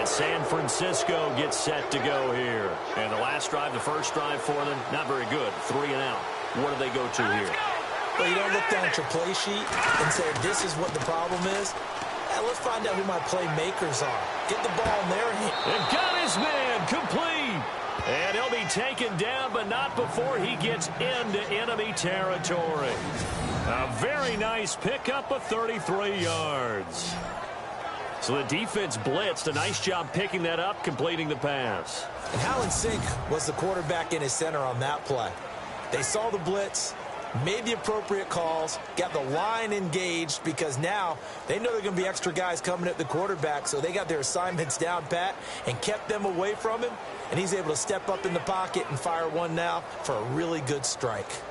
And San Francisco gets set to go here. And the last drive, the first drive for them, not very good. 3 and out. What do they go to here? Well, you don't look down at your play sheet and say, this is what the problem is. Let's find out who my playmakers are. Get the ball in their hand. And got his man complete. And he'll be taken down, but not before he gets into enemy territory. A very nice pickup of 33 yards. So the defense blitzed. A nice job picking that up, completing the pass. And how in sync was the quarterback in his center on that play? They saw the blitz, made the appropriate calls, got the line engaged because now they know there are going to be extra guys coming at the quarterback, so they got their assignments down pat and kept them away from him, and he's able to step up in the pocket and fire one now for a really good strike.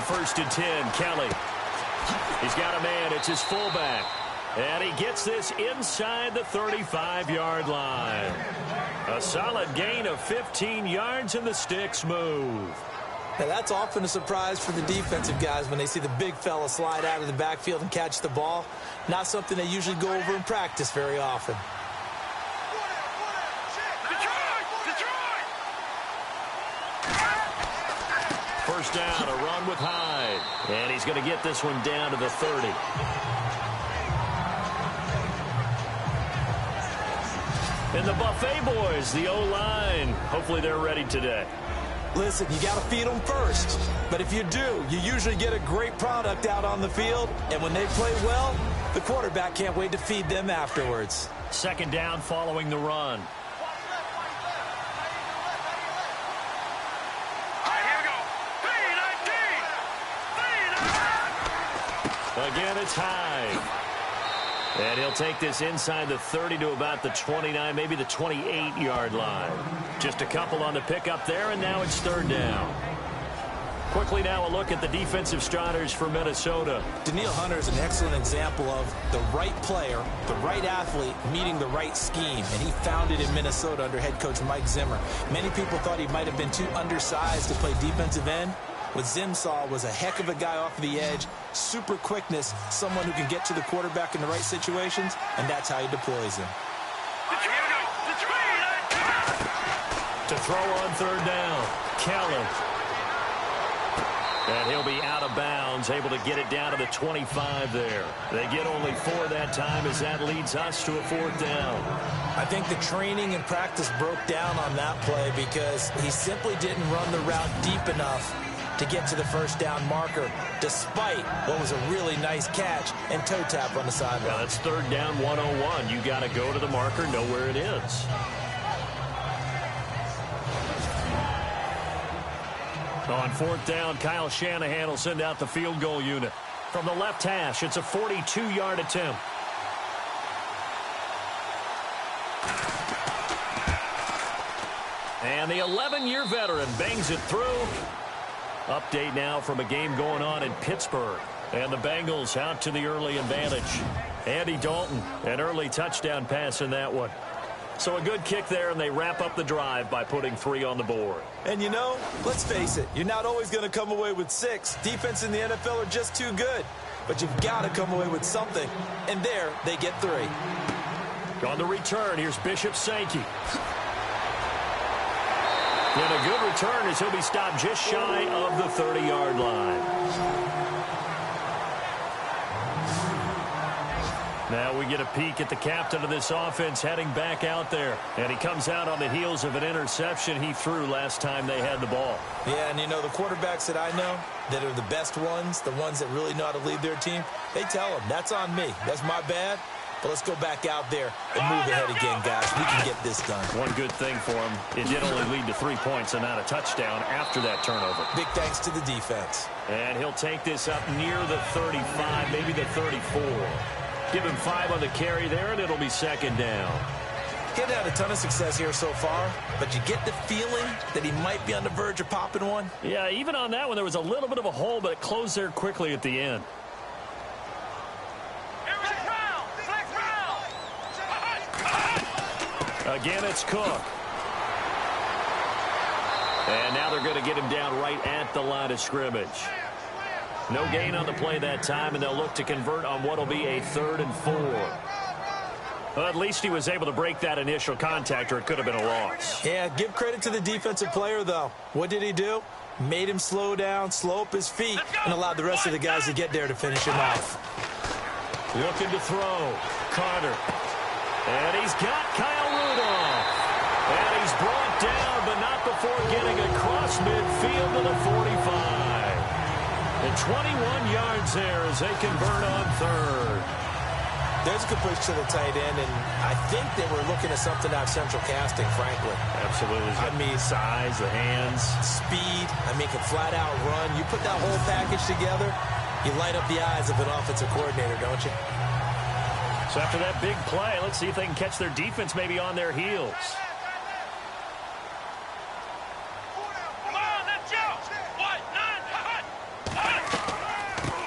First and 10, Kelly. He's got a man. It's his fullback. And he gets this inside the 35-yard line. A solid gain of 15 yards, and the sticks move. Now, that's often a surprise for the defensive guys when they see the big fella slide out of the backfield and catch the ball. Not something they usually go over in practice very often. First down, a run with Hyde. And he's going to get this one down to the 30. And the Buffet boys, the O-line, hopefully they're ready today. Listen, you got to feed them first. But if you do, you usually get a great product out on the field. And when they play well, the quarterback can't wait to feed them afterwards. Second down following the run. Again, it's Hyde. And he'll take this inside the 30 to about the 29, maybe the 28-yard line. Just a couple on the pickup there, and now it's third down. Quickly now a look at the defensive starters for Minnesota. Danielle Hunter is an excellent example of the right player, the right athlete, meeting the right scheme. And he found it in Minnesota under head coach Mike Zimmer. Many people thought he might have been too undersized to play defensive end. What Zim saw was a heck of a guy off the edge, super quickness, someone who can get to the quarterback in the right situations, and that's how he deploys him. To throw on third down, Kelly. And he'll be out of bounds, able to get it down to the 25 there. They get only 4 that time as that leads us to a fourth down. I think the training and practice broke down on that play because he simply didn't run the route deep enough to get to the first down marker, despite what was a really nice catch and toe tap on the sideline. Now that's third down 101. You got to go to the marker, know where it is. On fourth down, Kyle Shanahan will send out the field goal unit. From the left hash, it's a 42-yard attempt. And the 11-year veteran bangs it through. Update now from a game going on in Pittsburgh. And the Bengals out to the early advantage. Andy Dalton, an early touchdown pass in that one. So a good kick there, and they wrap up the drive by putting 3 on the board. And you know, let's face it, you're not always going to come away with 6. Defense in the NFL are just too good. But you've got to come away with something. And there, they get 3. On the return, here's Bishop Sankey. And a good return as he'll be stopped just shy of the 30-yard line. Now we get a peek at the captain of this offense heading back out there. And he comes out on the heels of an interception he threw last time they had the ball. Yeah, and you know, the quarterbacks that I know that are the best ones, the ones that really know how to lead their team, they tell them, that's on me. That's my bad. But let's go back out there and move ahead again, guys. We can get this done. One good thing for him, it did only lead to 3 points and not a touchdown after that turnover. Big thanks to the defense. And he'll take this up near the 35, maybe the 34. Give him 5 on the carry there, and it'll be second down. He hasn't had a ton of success here so far, but you get the feeling that he might be on the verge of popping one. Yeah, even on that one, there was a little bit of a hole, but it closed there quickly at the end. Again, it's Cook. And now they're going to get him down right at the line of scrimmage. No gain on the play that time, and they'll look to convert on what will be a 3rd and 4. Well, at least he was able to break that initial contact, or it could have been a loss. Yeah, give credit to the defensive player, though. What did he do? Made him slow down, slow up his feet, and allowed the rest of the guys to get there to finish him off. Looking to throw. Carter. And he's got Kyle Rudolph. And he's brought down, but not before getting across midfield to the 45. And 21 yards there as they convert on 3rd. There's a good push to the tight end, and I think they were looking at something out of central casting, frankly. Absolutely. I mean, size, the hands. Speed. I mean, can flat out run. You put that whole package together, you light up the eyes of an offensive coordinator, don't you? So after that big play, let's see if they can catch their defense maybe on their heels.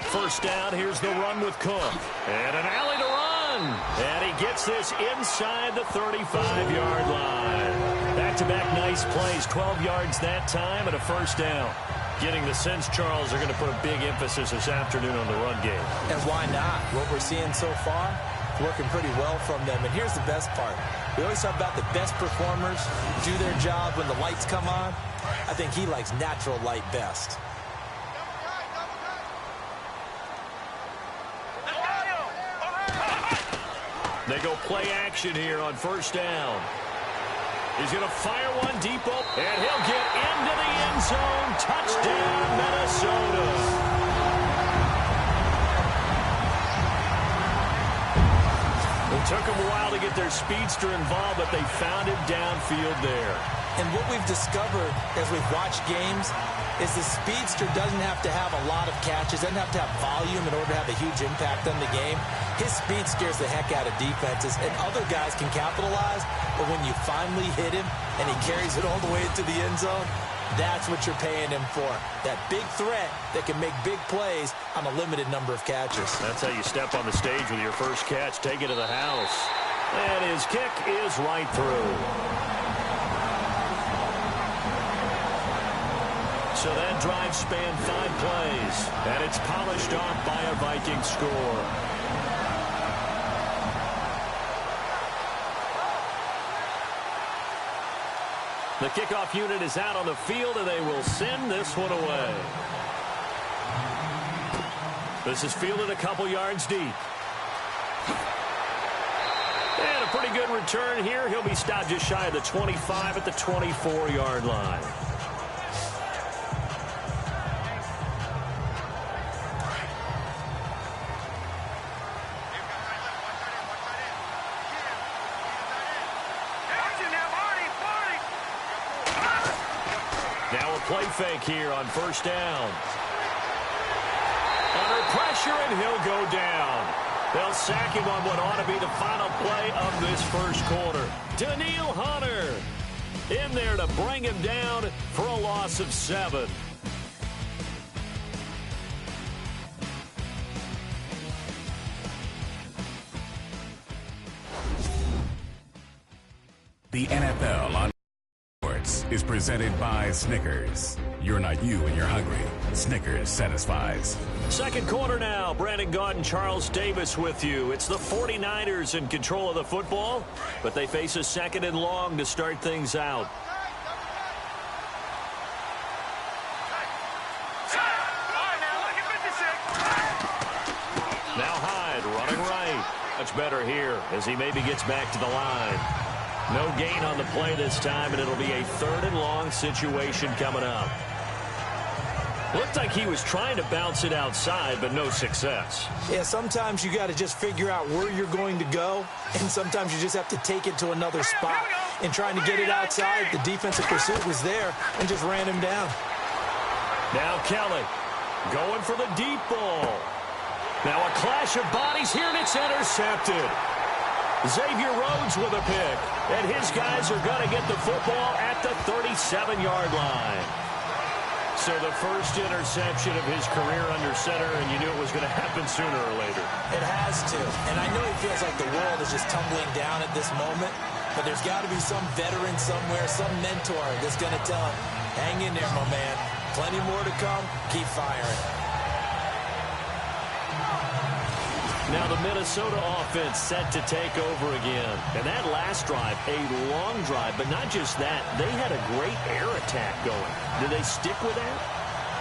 First down, here's the run with Cook. And an alley to run. And he gets this inside the 35-yard line. Back-to-back nice plays, 12 yards that time and a first down. Getting the sense, Charles, are going to put a big emphasis this afternoon on the run game. And why not? What we're seeing so far, working pretty well from them. And here's the best part. We always talk about the best performers do their job when the lights come on. I think he likes natural light best. They go play action here on first down. He's going to fire one deep open, and he'll get into the end zone. Touchdown, Minnesota. It took them a while to get their speedster involved, but they found him downfield there. And what we've discovered as we've watched games is the speedster doesn't have to have a lot of catches, doesn't have to have volume in order to have a huge impact on the game. His speed scares the heck out of defenses, and other guys can capitalize, but when you finally hit him and he carries it all the way into the end zone, that's what you're paying him for. That big threat that can make big plays on a limited number of catches. That's how you step on the stage with your first catch, take it to the house. And his kick is right through. So that drive spanned 5 plays, and it's polished off by a Viking score. The kickoff unit is out on the field, and they will send this one away. This is fielded a couple yards deep. And a pretty good return here. He'll be stopped just shy of the 25 at the 24-yard line. Play fake here on first down. Under pressure, and he'll go down. They'll sack him on what ought to be the final play of this first quarter. Daniil Hunter in there to bring him down for a loss of 7. The NFL on is presented by Snickers. You're not you when you're hungry. Snickers satisfies. Second quarter now. Brandon Gaudin, Charles Davis with you. It's the 49ers in control of the football, but they face a 2nd and long to start things out. much better here as he maybe gets back to the line. No gain on the play this time, and it'll be a 3rd and long situation coming up. Looked like he was trying to bounce it outside, but no success. Yeah, sometimes you got to just figure out where you're going to go, and sometimes you just have to take it to another spot. And trying to get it outside, the defensive pursuit was there and just ran him down. Now Kelly going for the deep ball. Now a clash of bodies here, and it's intercepted. Xavier Rhodes with a pick, and his guys are going to get the football at the 37-yard line. So the first interception of his career under center, and you knew it was going to happen sooner or later. It has to, and I know he feels like the world is just tumbling down at this moment, but there's got to be some veteran somewhere, some mentor that's going to tell him, hang in there, my man. Plenty more to come. Keep firing. Now the Minnesota offense set to take over again. And that last drive, a long drive, but not just that. They had a great air attack going. Do they stick with that?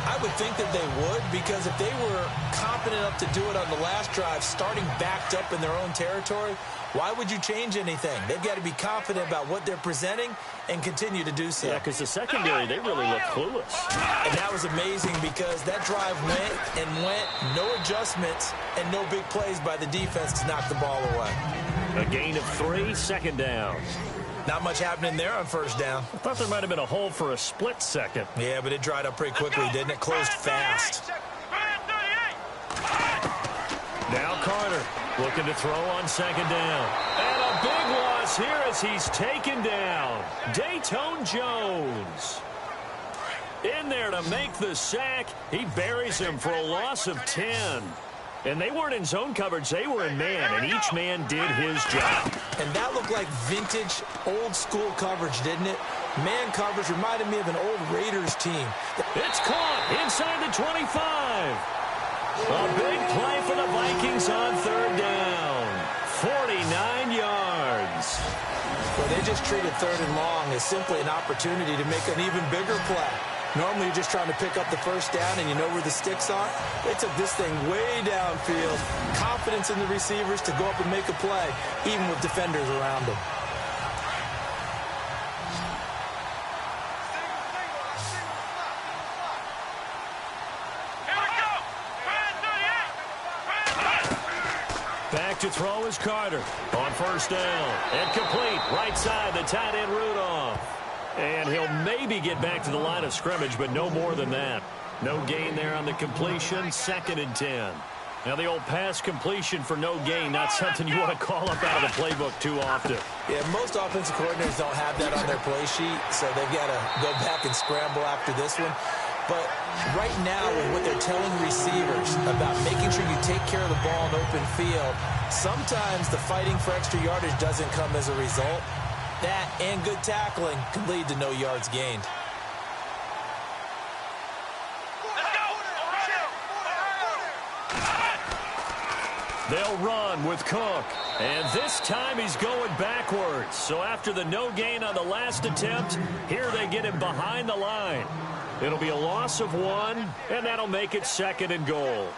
I would think that they would, because if they were confident enough to do it on the last drive, starting backed up in their own territory, why would you change anything? They've got to be confident about what they're presenting and continue to do so. Yeah, because the secondary, they really look clueless. And that was amazing because that drive went and went, no adjustments, and no big plays by the defense to knock the ball away. A gain of 3, 2nd down. Not much happening there on 1st down. I thought there might have been a hole for a split second. Yeah, but it dried up pretty quickly, didn't it? Closed fast. Now Carter looking to throw on 2nd down. And a big loss here as he's taken down. Dayton Jones in there to make the sack. He buries him for a loss of 10. And they weren't in zone coverage. They were in man, and each man did his job. And that looked like vintage, old-school coverage, didn't it? Man coverage reminded me of an old Raiders team. It's caught inside the 25. A big play for the Vikings on 3rd down. 49 yards. Well, they just treated 3rd and long as simply an opportunity to make an even bigger play. Normally, you're just trying to pick up the 1st down, and you know where the sticks are. They took this thing way downfield. Confidence in the receivers to go up and make a play, even with defenders around them. Back to throw is Carter on 1st down. And complete. Right side, the tight end Rudolph. And he'll maybe get back to the line of scrimmage, but no more than that. No gain there on the completion. 2nd and 10. Now the old pass completion for no gain, not something you want to call up out of the playbook too often. Yeah, most offensive coordinators don't have that on their play sheet, so they've got to go back and scramble after this one. But right now, with what they're telling receivers about making sure you take care of the ball in open field, sometimes the fighting for extra yardage doesn't come as a result. That and good tackling can lead to no yards gained. They'll run with Cook. And this time he's going backwards. So after the no gain on the last attempt, here they get him behind the line. It'll be a loss of 1, and that'll make it 2nd and goal.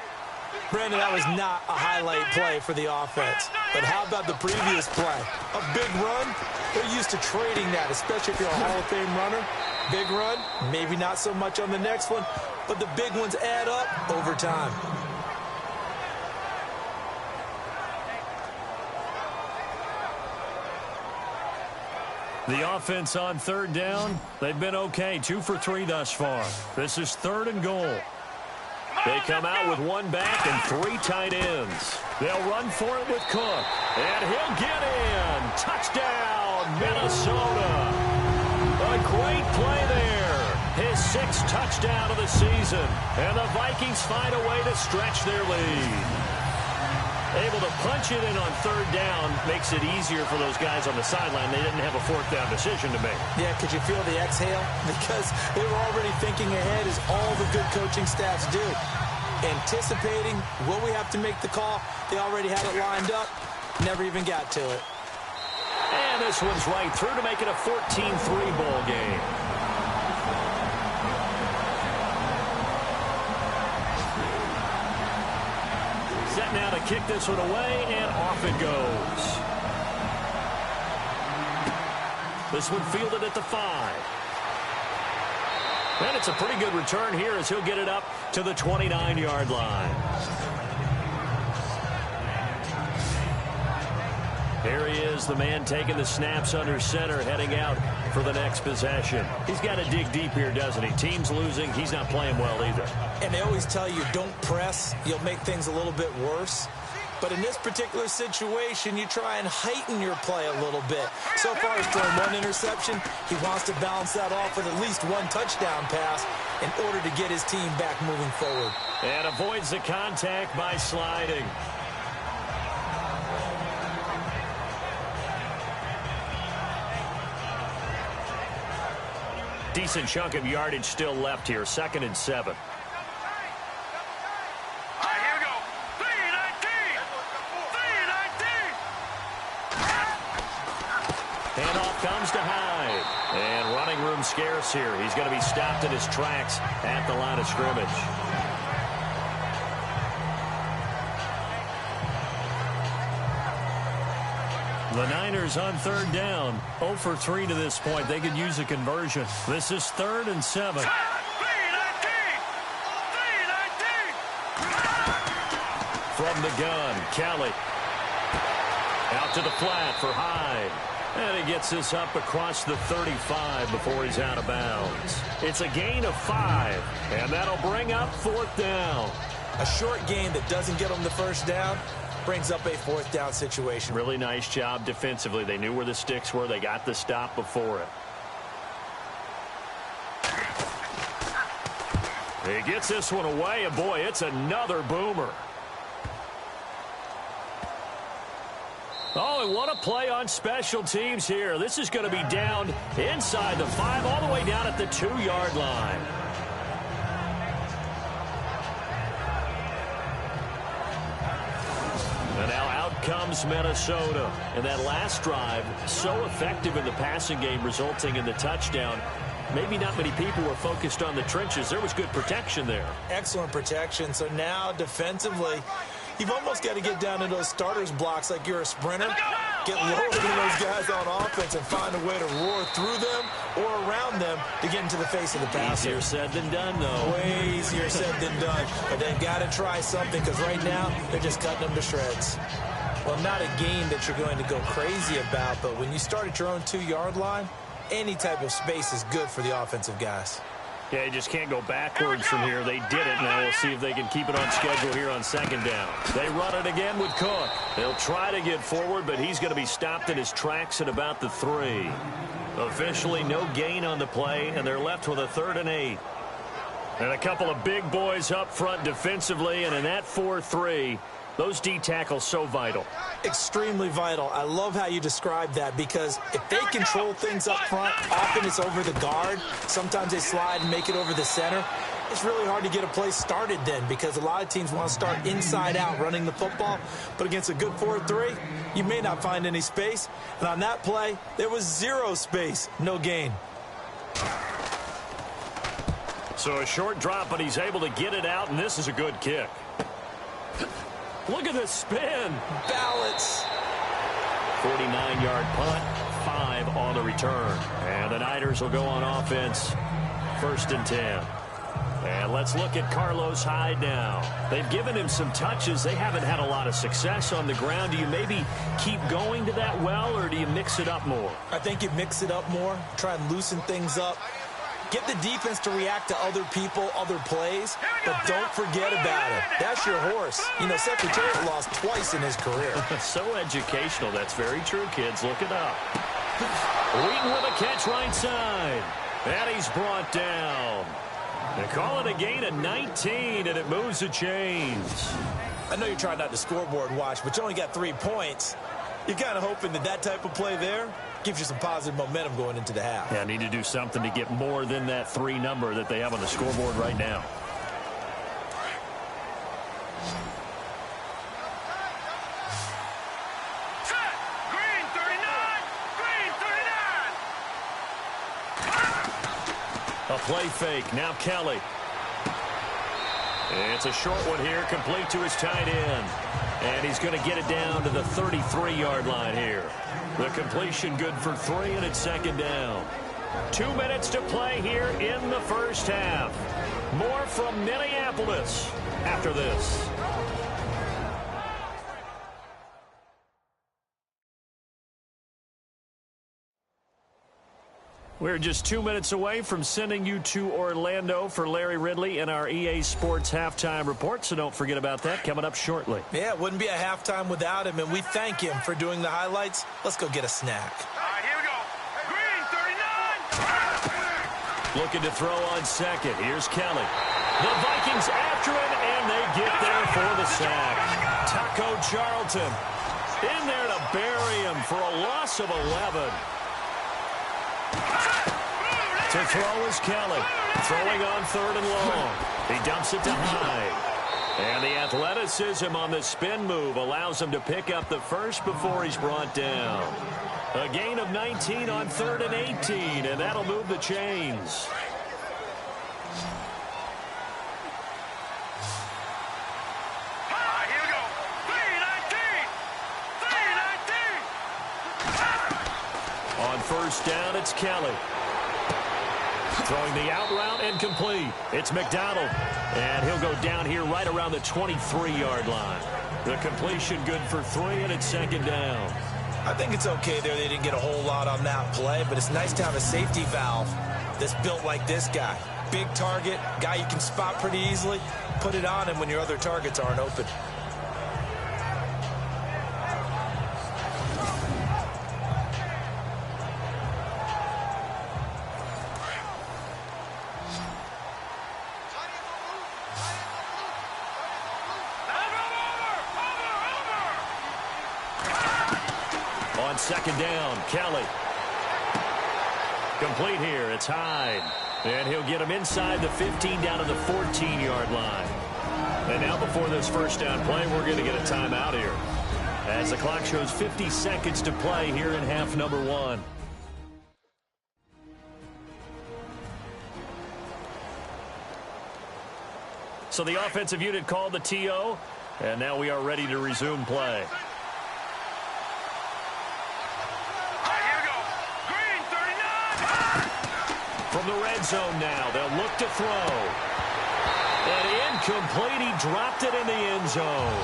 Brandon, that was not a highlight play for the offense. But how about the previous play? A big run? They're used to trading that, especially if you're a Hall of Fame runner. Big run, maybe not so much on the next one, but the big ones add up over time. The offense on 3rd down, they've been okay. 2 for 3 thus far. This is 3rd and goal. They come out with 1 back and 3 tight ends. They'll run for it with Cook. And he'll get in. Touchdown, Minnesota. A great play there. His 6th touchdown of the season. And the Vikings find a way to stretch their lead. Able to punch it in on 3rd down makes it easier for those guys on the sideline. They didn't have a 4th down decision to make. Yeah, could you feel the exhale? Because they were already thinking ahead, as all the good coaching staffs do. Anticipating, will we have to make the call? They already had it lined up. Never even got to it. And this one's right through to make it a 14-3 ball game. Set now to kick this one away, and off it goes. This one fielded at the 5. And it's a pretty good return here as he'll get it up to the 29-yard line. Here he is, the man taking the snaps under center, heading out for the next possession. He's got to dig deep here, doesn't he? Team's losing. He's not playing well either. And they always tell you, don't press. You'll make things a little bit worse. But in this particular situation, you try and heighten your play a little bit. So far, he's thrown 1 interception. He wants to balance that off with at least 1 touchdown pass in order to get his team back moving forward. And avoids the contact by sliding. Decent chunk of yardage still left here. 2nd and 7. Handoff comes to Hyde. And running room scarce here. He's going to be stopped in his tracks at the line of scrimmage. The Niners on 3rd down. 0 for 3 to this point. They could use a conversion. This is 3rd and 7. From the gun, Kelly. Out to the flat for Hyde. And he gets this up across the 35 before he's out of bounds. It's a gain of 5. And that'll bring up 4th down. A short gain that doesn't get him the first down brings up a 4th down situation. Really nice job defensively. They knew where the sticks were. They got the stop before it. He gets this one away, and boy, it's another boomer. Oh, and what a play on special teams here. This is going to be down inside the 5, all the way down at the 2-yard line. And now out comes Minnesota. And that last drive, so effective in the passing game, resulting in the touchdown. Maybe not many people were focused on the trenches. There was good protection there. Excellent protection. So now defensively, you've almost got to get down to those starters blocks like you're a sprinter. Get lower than those guys on offense and find a way to roar through them or around them to get into the face of the passer. Easier said than done, though. Way easier said than done. But they've got to try something because right now they're just cutting them to shreds. Well, not a game that you're going to go crazy about, but when you start at your own 2-yard line, any type of space is good for the offensive guys. Yeah, you just can't go backwards from here. They did it. Now we'll see if they can keep it on schedule here on 2nd down. They run it again with Cook. They'll try to get forward, but he's going to be stopped in his tracks at about the 3. Officially no gain on the play, and they're left with a 3rd and 8. And a couple of big boys up front defensively, and in that 4-3, those D tackles so vital. Extremely vital. I love how you describe that because if they control things up front, often it's over the guard. Sometimes they slide and make it over the center. It's really hard to get a play started then because a lot of teams want to start inside out running the football. But against a good 4-3, you may not find any space. And on that play, there was 0 space, no gain. So a short drop, but he's able to get it out, and this is a good kick. Look at this spin. Balance. 49-yard punt, 5 on the return. And the Niners will go on offense. 1st and 10. And let's look at Carlos Hyde now. They've given him some touches. They haven't had a lot of success on the ground. Do you maybe keep going to that well, or do you mix it up more? I think you mix it up more, try and loosen things up. Get the defense to react to other people, other plays, but don't forget about it. That's your horse. You know, Secretariat lost twice in his career. So educational. That's very true, kids. Look it up. Wheaton with a catch right side. And he's brought down. They call it a gain of 19, and it moves the chains. I know you're trying not to scoreboard watch, but you only got 3 points. You're kind of hoping that that type of play there gives you some positive momentum going into the half. Yeah, need to do something to get more than that 3 number that they have on the scoreboard right now. Green 39! Green 39! A play fake. Now Kelly. It's a short one here, complete to his tight end. And he's going to get it down to the 33-yard line here. The completion good for 3, and it's second down. 2 minutes to play here in the first half. More from Minneapolis after this. We're just 2 minutes away from sending you to Orlando for Larry Ridley and our EA Sports Halftime Report, so don't forget about that coming up shortly. Yeah, it wouldn't be a halftime without him, and we thank him for doing the highlights. Let's go get a snack. All right, here we go. Green, 39. Looking to throw on second. Here's Kelly. The Vikings after him, and they get there for the sack. Taco Charlton in there to bury him for a loss of 11. To throw is Kelly. Throwing on third and long. He dumps it to Hyde. And the athleticism on the spin move allows him to pick up the first before he's brought down. A gain of 19 on 3rd and 18, and that'll move the chains. Here we go. 3-19. 3-19. On first down, it's Kelly. Throwing the out route and complete. It's McDonald. And he'll go down here right around the 23-yard line. The completion good for 3, and it's second down. I think it's okay there. They didn't get a whole lot on that play, but it's nice to have a safety valve that's built like this guy. Big target, guy you can spot pretty easily. Put it on him when your other targets aren't open. On second down, Kelly. Complete here. It's Hyde. And he'll get him inside the 15 down to the 14-yard line. And now before this first down play, we're going to get a timeout here. As the clock shows 50 seconds to play here in half number 1. So the offensive unit called the TO. And now we are ready to resume play. From the red zone now, they'll look to throw. And incomplete, he dropped it in the end zone.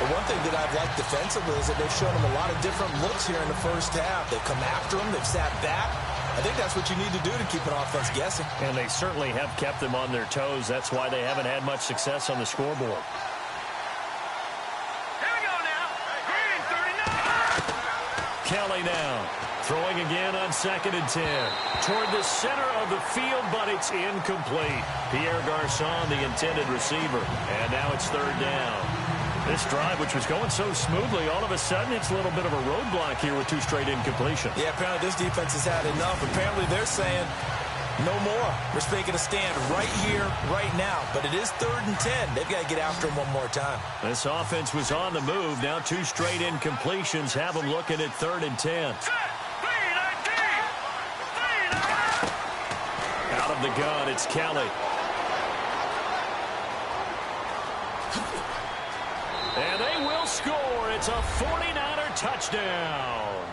The one thing that I've liked defensively is that they've shown him a lot of different looks here in the first half. They've come after him, they've sat back. I think that's what you need to do to keep an offense guessing. And they certainly have kept them on their toes. That's why they haven't had much success on the scoreboard. Here we go now. Green, 39. Kelly now. Throwing again on 2nd and 10. Toward the center of the field, but it's incomplete. Pierre Garçon, the intended receiver. And now it's 3rd down. This drive, which was going so smoothly, all of a sudden it's a little bit of a roadblock here with 2 straight incompletions. Yeah, apparently this defense has had enough. Apparently they're saying, no more. We're making a stand right here, right now. But it is 3rd and 10. They've got to get after him one more time. This offense was on the move. Now 2 straight incompletions have them looking at 3rd and 10. Out of the gun, it's Kelly. And they will score. It's a 49er touchdown.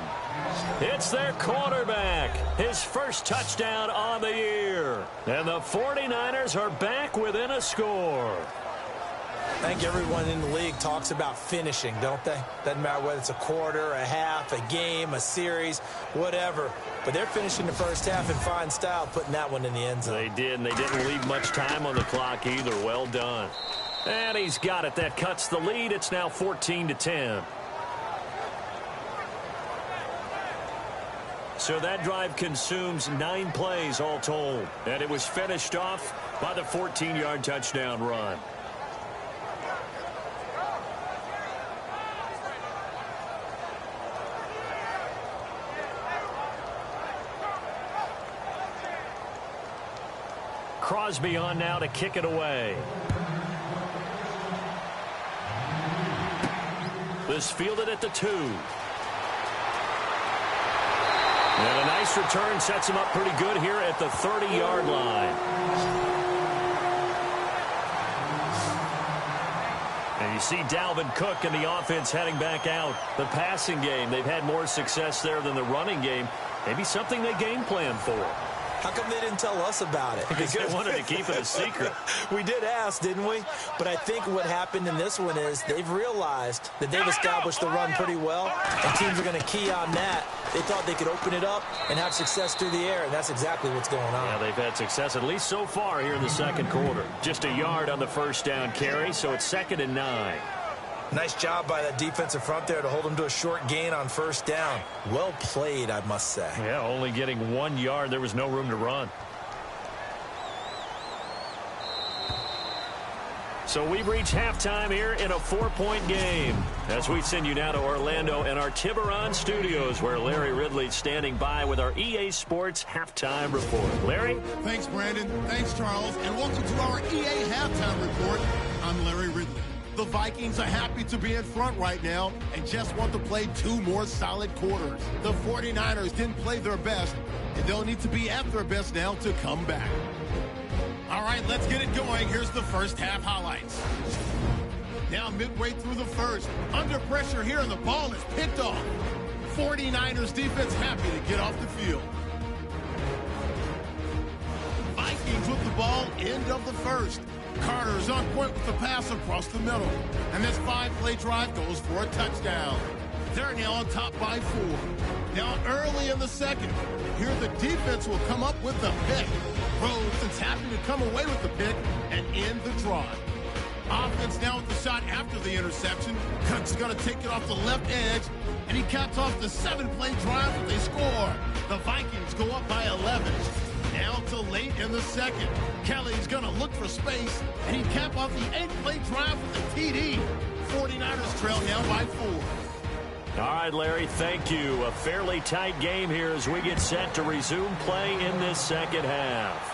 It's their quarterback. His first touchdown on the year. And the 49ers are back within a score. I think everyone in the league talks about finishing, don't they? Doesn't matter whether it's a quarter, a half, a game, a series, whatever. But they're finishing the first half in fine style, putting that one in the end zone. They did, and they didn't leave much time on the clock either. Well done. And he's got it. That cuts the lead. It's now 14-10. So that drive consumes 9 plays all told. And it was finished off by the 14-yard touchdown run. Crosby on now to kick it away. This fielded at the 2. And a nice return sets him up pretty good here at the 30-yard line. You see Dalvin Cook and the offense heading back out. The passing game, they've had more success there than the running game. Maybe something they game plan for. How come they didn't tell us about it? Because they wanted to keep it a secret. We did ask, didn't we? But I think what happened in this one is they've realized that they've established the run pretty well, and teams are going to key on that. They thought they could open it up and have success through the air, and that's exactly what's going on. Yeah, they've had success at least so far here in the second quarter. Just a yard on the first down carry, so it's 2nd and 9. Nice job by that defensive front there to hold them to a short gain on first down. Well played, I must say. Yeah, only getting 1 yard. There was no room to run. So we've reached halftime here in a 4-point game. As we send you now to Orlando and our Tiburon studios, where Larry Ridley's standing by with our EA Sports halftime report. Larry? Thanks, Brandon. Thanks, Charles. And welcome to our EA halftime report. I'm Larry Ridley. The Vikings are happy to be in front right now and just want to play 2 more solid quarters. The 49ers didn't play their best, and they'll need to be at their best now to come back. All right, let's get it going. Here's the first half highlights. Now midway through the first, under pressure here, and the ball is picked off. 49ers defense happy to get off the field. Vikings with the ball, end of the first. Carter's on point with the pass across the middle. And this 5-play drive goes for a touchdown. They're now on top by 4. Now early in the second, here the defense will come up with the pick. Rhodes is happy to come away with the pick and end the drive. Offense now with the shot after the interception. Cook's going to take it off the left edge, and he caps off the 7-play drive that they score. The Vikings go up by 11. Now to late in the second. Kelly's going to look for space, and he cap off the 8-play drive with the TD. 49ers trail now by 4. All right, Larry, thank you. A fairly tight game here as we get set to resume play in this second half.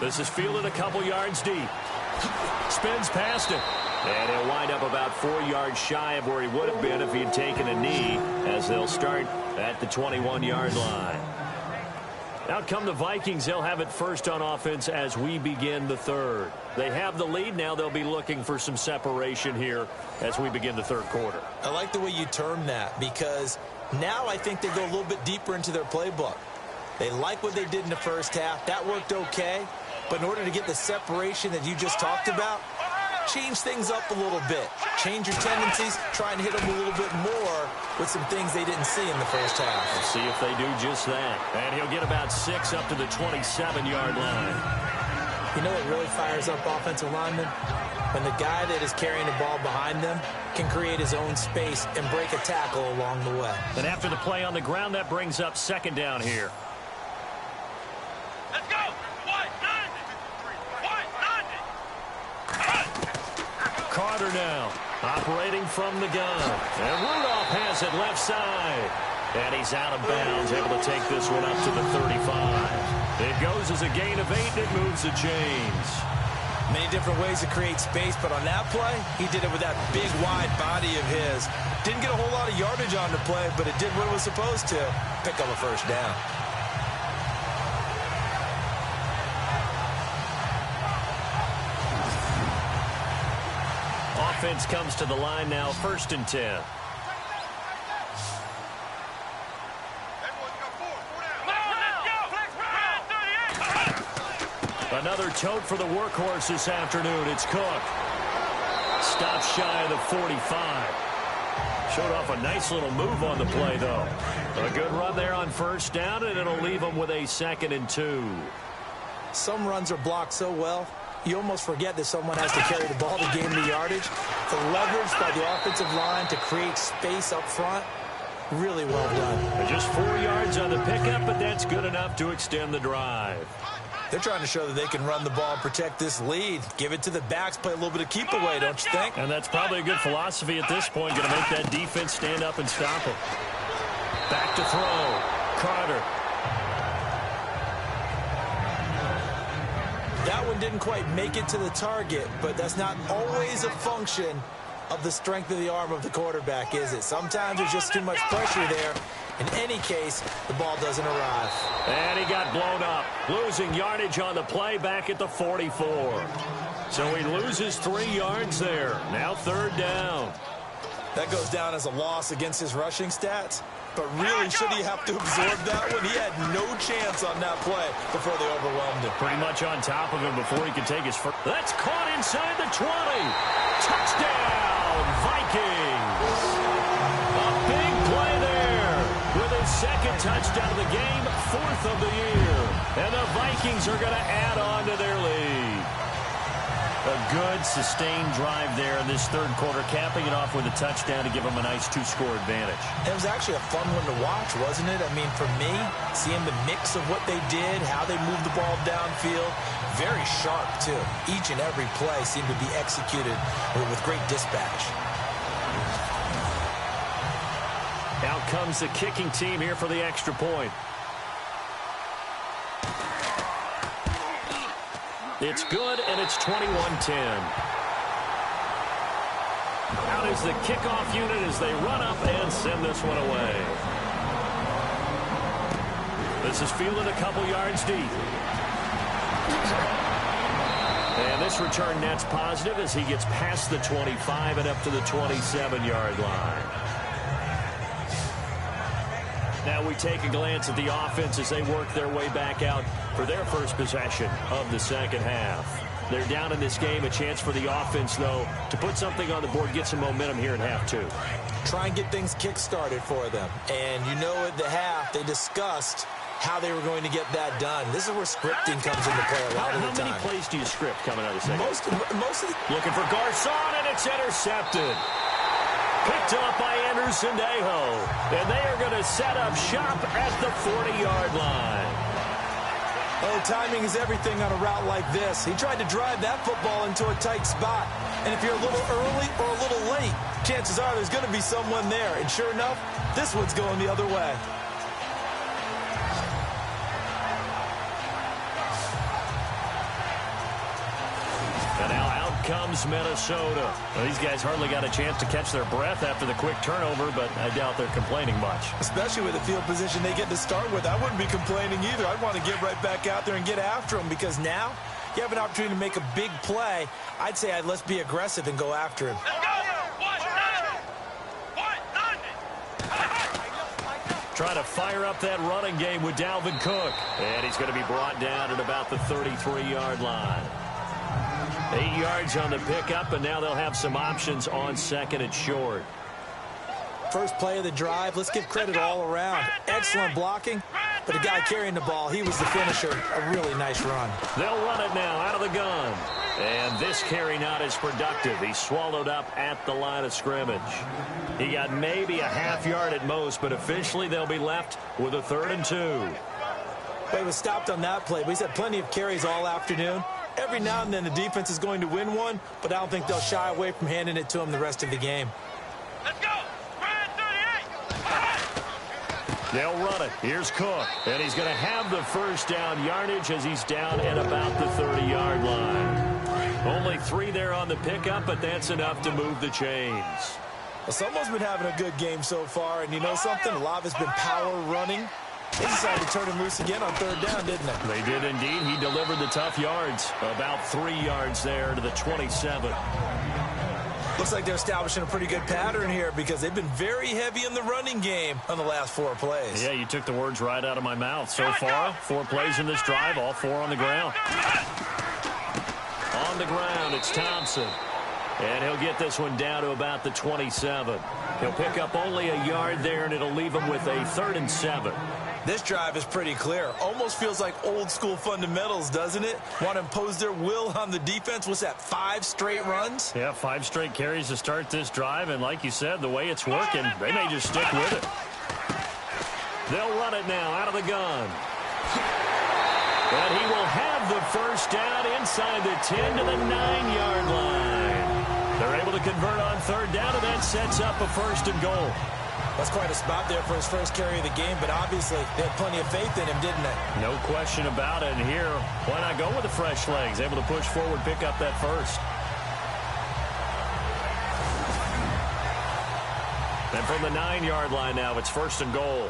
This is fielded a couple yards deep. Spins past it. And he'll wind up about 4 yards shy of where he would have been if he had taken a knee, as they'll start at the 21-yard line. Out come the Vikings. They'll have it first on offense as we begin the third. They have the lead. Now they'll be looking for some separation here as we begin the third quarter. I like the way you term that, because now I think they go a little bit deeper into their playbook. They like what they did in the first half. That worked okay. But in order to get the separation that you just talked about, change things up a little bit. Change your tendencies. Try and hit them a little bit more with some things they didn't see in the first half. We'll see if they do just that. And he'll get about 6 up to the 27-yard line. You know what really fires up offensive linemen? When the guy that is carrying the ball behind them can create his own space and break a tackle along the way. And after the play on the ground, that brings up 2nd down here. Let's go! Carter now operating from the gun. And Rudolph has it left side. And he's out of bounds, able to take this one up to the 35. It goes as a gain of 8, and it moves the chains. Many different ways to create space, but on that play, he did it with that big, wide body of his. Didn't get a whole lot of yardage on the play, but it did what it was supposed to. Pick up a first down. Offense comes to the line now, 1st and 10. Another tote for the workhorse this afternoon. It's Cook. Stops shy of the 45. Showed off a nice little move on the play, though. A good run there on first down, and it'll leave them with a 2nd and 2. Some runs are blocked so well, you almost forget that someone has to carry the ball to gain the yardage. The leverage by the offensive line to create space up front, really well done. Just 4 yards on the pickup, but that's good enough to extend the drive. They're trying to show that they can run the ball and protect this lead. Give it to the backs, play a little bit of keep away, don't you think? And that's probably a good philosophy at this point, going to make that defense stand up and stop them. Back to throw. Carter. That one didn't quite make it to the target, but that's not always a function of the strength of the arm of the quarterback, is it? Sometimes there's just too much pressure there. In any case, the ball doesn't arrive. And he got blown up, losing yardage on the play back at the 44. So he loses 3 yards there. Now 3rd down. That goes down as a loss against his rushing stats. But really, should he have to absorb that one? He had no chance on that play before they overwhelmed him. Pretty much on top of him before he could take his first. That's caught inside the 20. Touchdown, Vikings. A big play there with his 2nd touchdown of the game, 4th of the year. And the Vikings are going to add on to their lead. A good, sustained drive there in this 3rd quarter, capping it off with a touchdown to give them a nice 2-score advantage. It was actually a fun one to watch, wasn't it? I mean, for me, seeing the mix of what they did, how they moved the ball downfield, very sharp, too. Each and every play seemed to be executed with great dispatch. Out comes the kicking team here for the extra point. It's good, and it's 21-10. Out is the kickoff unit as they run up and send this one away. This is fielded a couple yards deep. And this return net's positive as he gets past the 25 and up to the 27-yard line. Now we take a glance at the offense as they work their way back out for their first possession of the 2nd half. They're down in this game. A chance for the offense, though, to put something on the board, get some momentum here in half 2. Try and get things kick-started for them. And you know at the half, they discussed how they were going to get that done. This is where scripting comes into play a lot of the time. How many plays do you script coming out of the second? Most of the... Looking for Garcon, and it's intercepted. Picked up by Anderson Dejo. And they are going to set up shop at the 40-yard line. Oh, timing is everything on a route like this. He tried to drive that football into a tight spot. And if you're a little early or a little late, chances are there's going to be someone there. And sure enough, this one's going the other way. And now out comes Minnesota. Well, these guys hardly got a chance to catch their breath after the quick turnover, but I doubt they're complaining much. Especially with the field position they get to start with. I wouldn't be complaining either. I'd want to get right back out there and get after them because now you have an opportunity to make a big play. I'd say let's be aggressive and go after him. Trying to fire up that running game with Dalvin Cook. And he's going to be brought down at about the 33-yard line. 8 yards on the pickup, and now they'll have some options on 2nd and short. First play of the drive, let's give credit all around. Excellent blocking, but the guy carrying the ball, he was the finisher. A really nice run. They'll run it now out of the gun. And this carry not as productive. He's swallowed up at the line of scrimmage. He got maybe a half yard at most, but officially they'll be left with a 3rd and 2. But he was stopped on that play, but he's had plenty of carries all afternoon. Every now and then the defense is going to win one, but I don't think they'll shy away from handing it to him the rest of the game. Let's go. They'll run it. Here's Cook. And he's going to have the first down yardage as he's down at about the 30-yard line. Only 3 there on the pickup, but that's enough to move the chains. Well, someone's been having a good game so far, and you know something? A lot of it's been power running. They decided to turn him loose again on 3rd down, didn't they? They did indeed. He delivered the tough yards. About 3 yards there to the 27. Looks like they're establishing a pretty good pattern here because they've been very heavy in the running game on the last 4 plays. Yeah, you took the words right out of my mouth. So far, 4 plays in this drive, all 4 on the ground. On the ground, it's Thompson. And he'll get this one down to about the 27. He'll pick up only a yard there, and it'll leave him with a 3rd and 7. This drive is pretty clear. Almost feels like old-school fundamentals, doesn't it? Want to impose their will on the defense. What's that, 5 straight runs? Yeah, 5 straight carries to start this drive, and like you said, the way it's working, they may just stick with it. They'll run it now out of the gun. And he will have the first down inside the 10 to the 9-yard line. They're able to convert on 3rd down, and that sets up a 1st and goal. That's quite a spot there for his first carry of the game, but obviously they had plenty of faith in him, didn't they? No question about it. And here, why not go with the fresh legs? Able to push forward, pick up that first. And from the 9-yard line now, it's 1st and goal.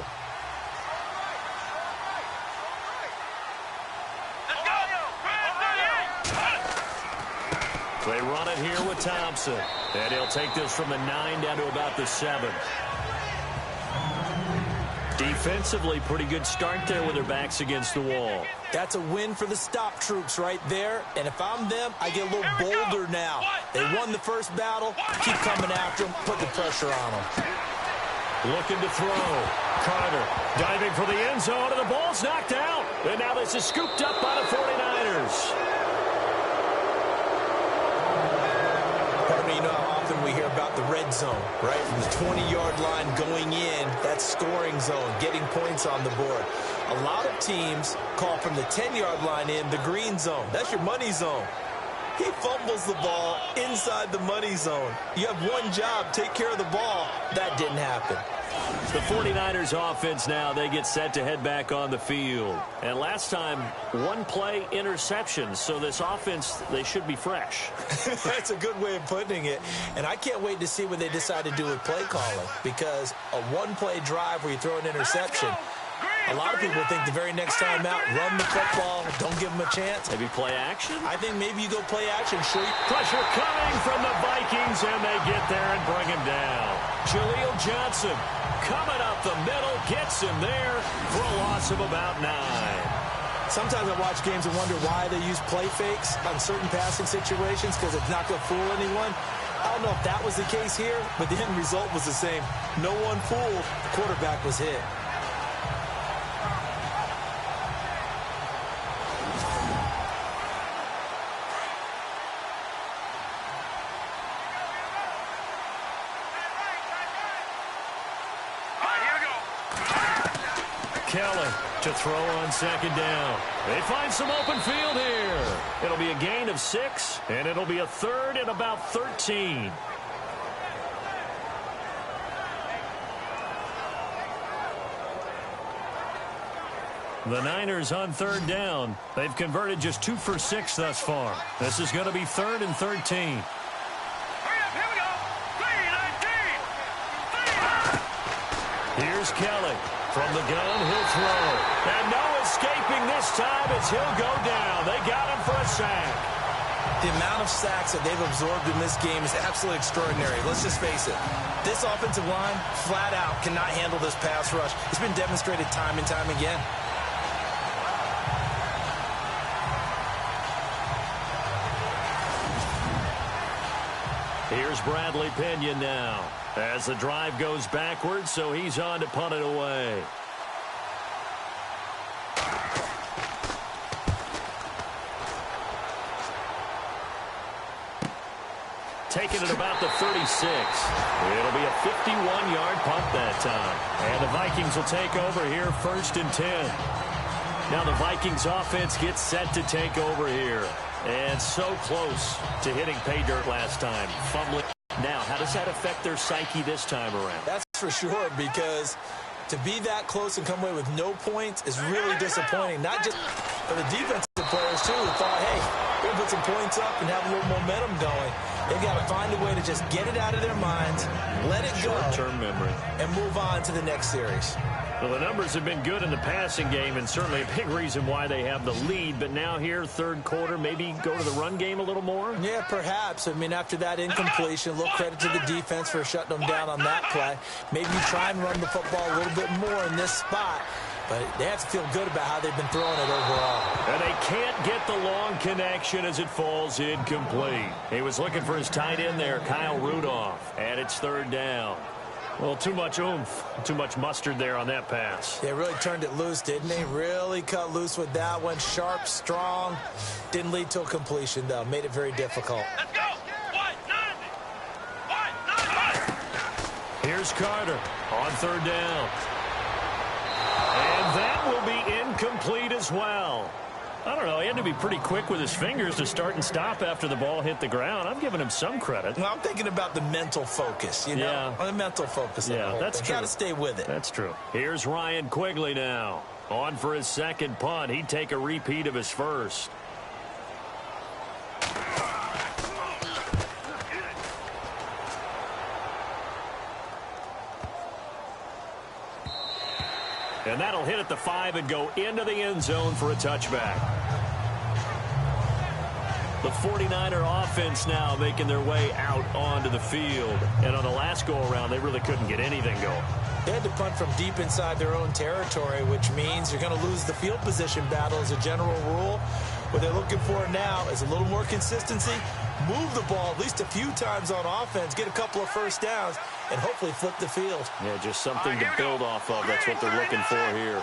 They run it here with Thompson. And he'll take this from the 9 down to about the 7. Defensively, pretty good start there with their backs against the wall. That's a win for the stop troops right there. And if I'm them, I get a little bolder now. They won the first battle. Keep coming after them. Put the pressure on them. Looking to throw. Carter diving for the end zone, and the ball's knocked out. And now this is scooped up by the 49ers. You know how often we hear about the red zone, right? From the 20-yard line going in, that's scoring zone, getting points on the board. A lot of teams call from the 10-yard line in the green zone. That's your money zone. He fumbles the ball inside the money zone. You have one job, take care of the ball. That didn't happen. The 49ers offense now, they get set to head back on the field. And last time, one play interception. So this offense, they should be fresh. That's a good way of putting it. And I can't wait to see what they decide to do with play calling. Because a one-play drive where you throw an interception, a lot of people think the very next time out, run the football, don't give them a chance. Maybe play action? I think maybe you go play action. Sure. Pressure coming from the Vikings, and they get there and bring him down. Jaleel Johnson coming up the middle, gets him there for a loss of about 9. Sometimes I watch games and wonder why they use play fakes on certain passing situations, because it's not going to fool anyone. I don't know if that was the case here, but the end result was the same. No one fooled. The quarterback was hit. Kelly to throw on second down. They find some open field here. It'll be a gain of 6, and it'll be a third and about 13. The Niners on third down. They've converted just 2 for 6 thus far. This is going to be 3rd and 13. Here's Kelly. From the gun, he'll throw. And no escaping this time as he'll go down. They got him for a sack. The amount of sacks that they've absorbed in this game is absolutely extraordinary. Let's just face it. This offensive line, flat out, cannot handle this pass rush. It's been demonstrated time and time again. Here's Bradley Pinion now. As the drive goes backwards, so he's on to punt it away. Taking it about the 36. It'll be a 51-yard punt that time. And the Vikings will take over here 1st and 10. Now the Vikings offense gets set to take over here. And so close to hitting pay dirt last time. Fumbling. Now, how does that affect their psyche this time around? That's for sure, because to be that close and come away with no points is really disappointing. Not just for the defensive players, too, who thought, hey, we're going to put some points up and have a little momentum going. They've got to find a way to just get it out of their minds, let it go, short-term memory, and move on to the next series. Well, the numbers have been good in the passing game, and certainly a big reason why they have the lead. But now here, third quarter, maybe go to the run game a little more? Yeah, perhaps. I mean, after that incompletion, a little credit to the defense for shutting them down on that play. Maybe you try and run the football a little bit more in this spot. But they have to feel good about how they've been throwing it overall. And they can't get the long connection as it falls incomplete. He was looking for his tight end there, Kyle Rudolph. And it's 3rd down. Well, too much oomph, too much mustard there on that pass. They really turned it loose, didn't they? Really cut loose with that one. Sharp, strong. Didn't lead to a completion, though. Made it very difficult. Let's go. Here's Carter on 3rd down. And that will be incomplete as well. I don't know. He had to be pretty quick with his fingers to start and stop after the ball hit the ground. I'm giving him some credit. Well, I'm thinking about the mental focus, you know? Yeah. The mental focus. Yeah, that's true. Got to stay with it. That's true. Here's Ryan Quigley now. On for his 2nd punt. He'd take a repeat of his first. And that'll hit at the 5 and go into the end zone for a touchback. The 49er offense now making their way out onto the field. And on the last go-around, they really couldn't get anything going. They had to punt from deep inside their own territory, which means you're going to lose the field position battle as a general rule. What they're looking for now is a little more consistency, move the ball at least a few times on offense, get a couple of first downs, and hopefully flip the field. Yeah, just something to build off of. That's what they're looking for here.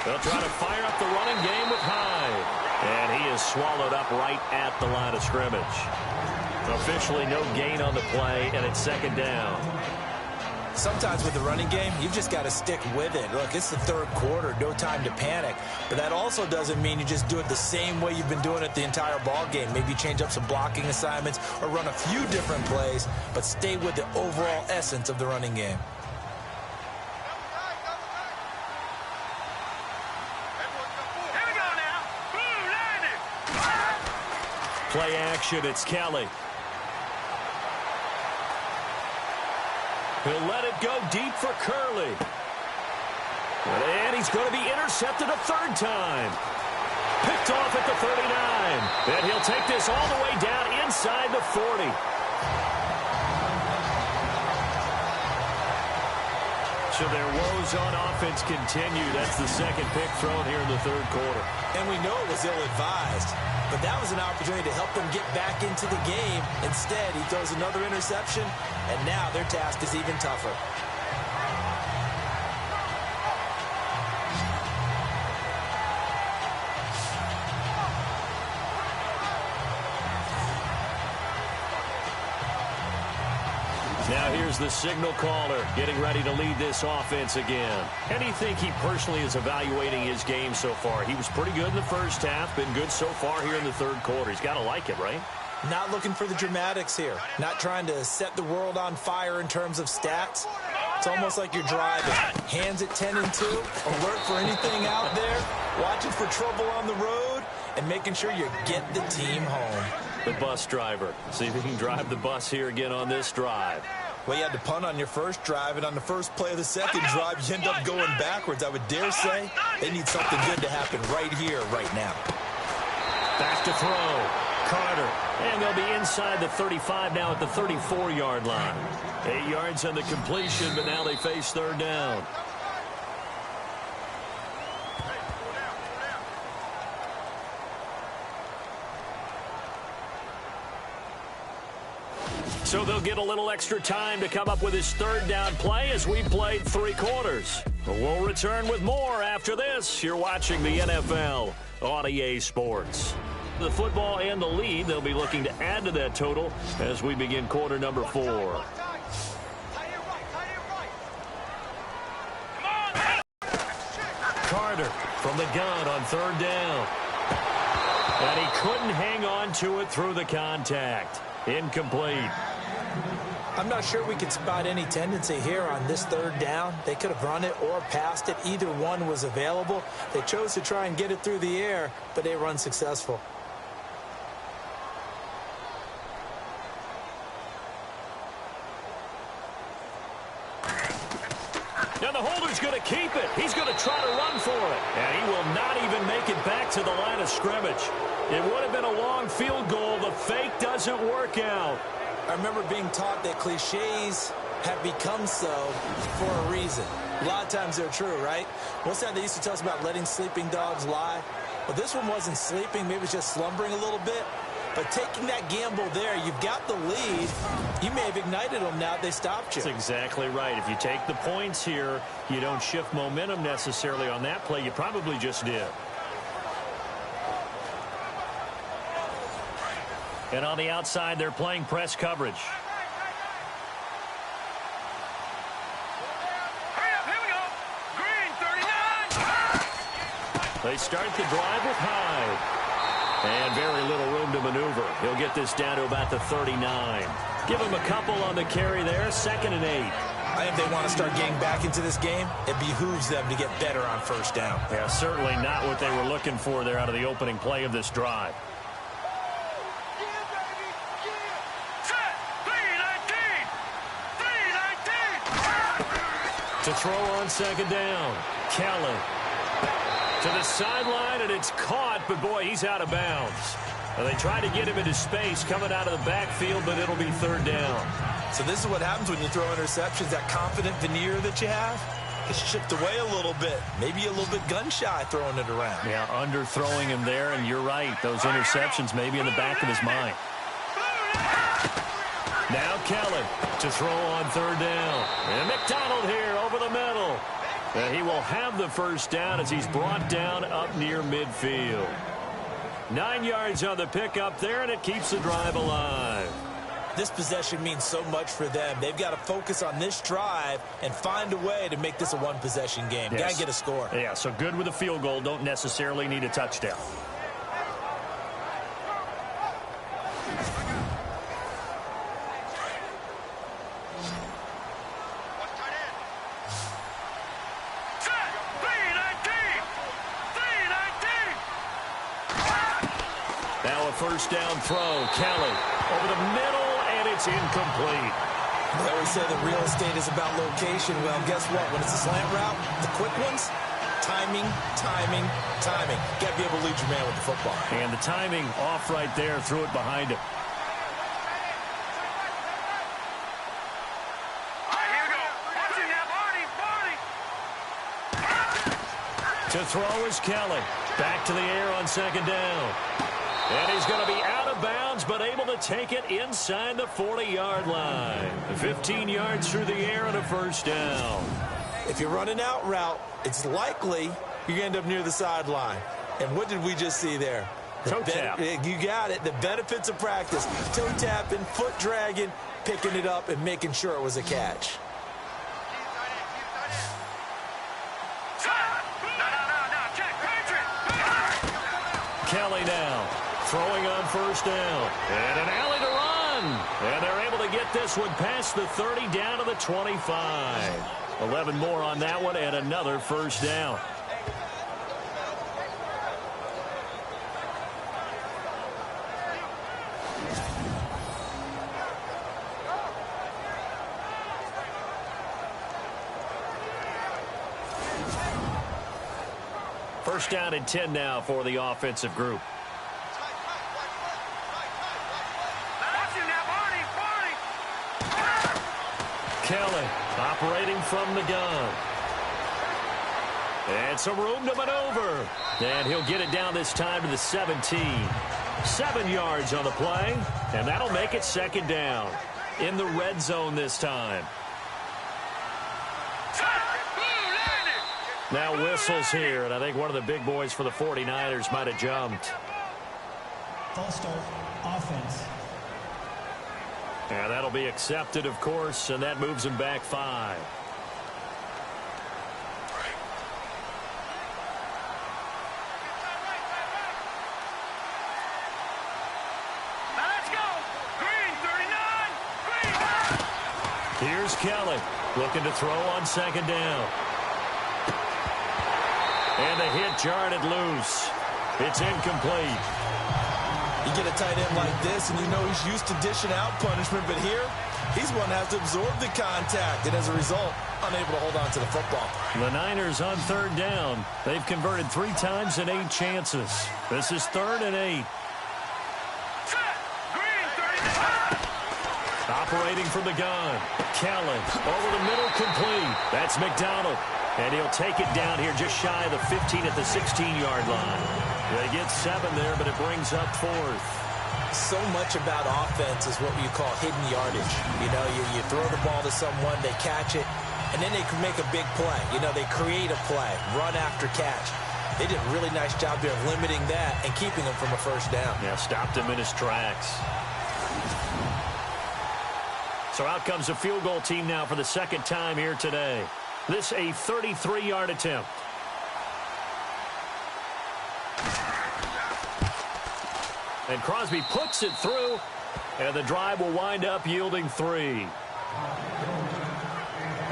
They'll try to fire up the running game with Hyde. And he is swallowed up right at the line of scrimmage. Officially no gain on the play, and it's second down. Sometimes with the running game, you've just got to stick with it. Look, it's the third quarter, no time to panic. But that also doesn't mean you just do it the same way you've been doing it the entire ball game. Maybe change up some blocking assignments or run a few different plays, but stay with the overall essence of the running game. Play action, it's Kelly. He'll let it go deep for Curley. And he's going to be intercepted a third time. Picked off at the 39. And he'll take this all the way down inside the 40. So their woes on offense continue. That's the second pick thrown here in the third quarter. And we know it was ill-advised. But that was an opportunity to help them get back into the game. Instead, he throws another interception, and now their task is even tougher. Now here's the signal caller getting ready to lead this offense again. How do you think he personally is evaluating his game so far? He was pretty good in the first half, been good so far here in the third quarter. He's got to like it, right? Not looking for the dramatics here. Not trying to set the world on fire in terms of stats. It's almost like you're driving. Hands at 10 and 2, alert for anything out there, watching for trouble on the road, and making sure you get the team home. The bus driver. See if he can drive the bus here again on this drive. Well, you had to punt on your first drive, and on the first play of the second drive, you end up going backwards. I would dare say they need something good to happen right here, right now. Back to throw. Carter. And they'll be inside the 35 now at the 34-yard line. 8 yards on the completion, but now they face third down. So they'll get a little extra time to come up with his third down play as we played 3 quarters. We'll return with more after this. You're watching the NFL on EA Sports. The football and the lead, they'll be looking to add to that total as we begin quarter number 4. Carter from the gun on third down. And he couldn't hang on to it through the contact. Incomplete. I'm not sure we could spot any tendency here on this third down. They could have run it or passed it. Either one was available. They chose to try and get it through the air, but they were unsuccessful. Now the holder's going to keep it. He's going to try to run for it. And he will not even make it back to the line of scrimmage. It would have been a long field goal. The fake doesn't work out. I remember being taught that cliches have become so for a reason. A lot of times they're true, right? What's that they used to tell us about letting sleeping dogs lie? Well, this one wasn't sleeping. Maybe it was just slumbering a little bit. But taking that gamble there, you've got the lead. You may have ignited them now if they stopped you. That's exactly right. If you take the points here, you don't shift momentum necessarily on that play. You probably just did. And on the outside, they're playing press coverage. They start the drive with Hyde. And very little room to maneuver. He'll get this down to about the 39. Give him a couple on the carry there. 2nd and 8. I think they want to start getting back into this game. It behooves them to get better on first down. Yeah, certainly not what they were looking for there out of the opening play of this drive. To throw on 2nd down. Kelly. To the sideline, and it's caught, but boy, he's out of bounds. Well, they try to get him into space coming out of the backfield, but it'll be third down. So this is what happens when you throw interceptions. That confident veneer that you have gets chipped away a little bit. Maybe a little bit gun-shy throwing it around. Yeah, underthrowing him there, and you're right. Those interceptions may be in the back of his mind. Now Kelly to throw on third down. And McDonald here over the middle. And he will have the first down as he's brought down up near midfield. 9 yards on the pickup there, and it keeps the drive alive. This possession means so much for them. They've got to focus on this drive and find a way to make this a one-possession game. Yes. Got to get a score. Yeah, so good with a field goal. Don't necessarily need a touchdown. Now a first down throw. Kelly over the middle, and it's incomplete. They always say that real estate is about location. Well, guess what? When it's a slant route, the quick ones, timing, timing, timing. Got to be able to lead your man with the football. And the timing off right there, threw it behind him. To throw is Kelly. Back to the air on second down. And he's going to be out of bounds, but able to take it inside the 40-yard line. 15 yards through the air and a first down. If you're running out route, it's likely you're going to end up near the sideline. And what did we just see there? Toe tap. You got it. The benefits of practice. Toe tapping, foot dragging, picking it up, and making sure it was a catch. Kelly now throwing on first down. And an alley to run. And they're able to get this one past the 30 down to the 25. 11 more on that one and another first down. First down and 10 now for the offensive group. Kelly operating from the gun. And some room to maneuver. And he'll get it down this time to the 17. 7 yards on the play. And that'll make it second down. In the red zone this time. Now whistles here, and I think one of the big boys for the 49ers might have jumped. False start, offense. And that'll be accepted, of course, and that moves him back 5. Now let's go. Green, 39. Green. Here's Kelly looking to throw on second down. And the hit jarred it loose. It's incomplete. You get a tight end like this, and you know he's used to dishing out punishment, but here, he's one that has to absorb the contact, and as a result, unable to hold on to the football. The Niners on third down. They've converted 3 times in 8 chances. This is 3rd and 8. Green, 39. Operating from the gun. Kelly over the middle, complete. That's McDonald. And he'll take it down here just shy of the 15 at the 16-yard line. They get 7 there, but it brings up 4th. So much about offense is what you call hidden yardage. You know, you throw the ball to someone, they catch it, and then they can make a big play. You know, they create a play, run after catch. They did a really nice job there of limiting that and keeping him from a first down. Yeah, stopped him in his tracks. So out comes a field goal team now for the second time here today. This a 33-yard attempt. And Crosby puts it through, and the drive will wind up yielding 3.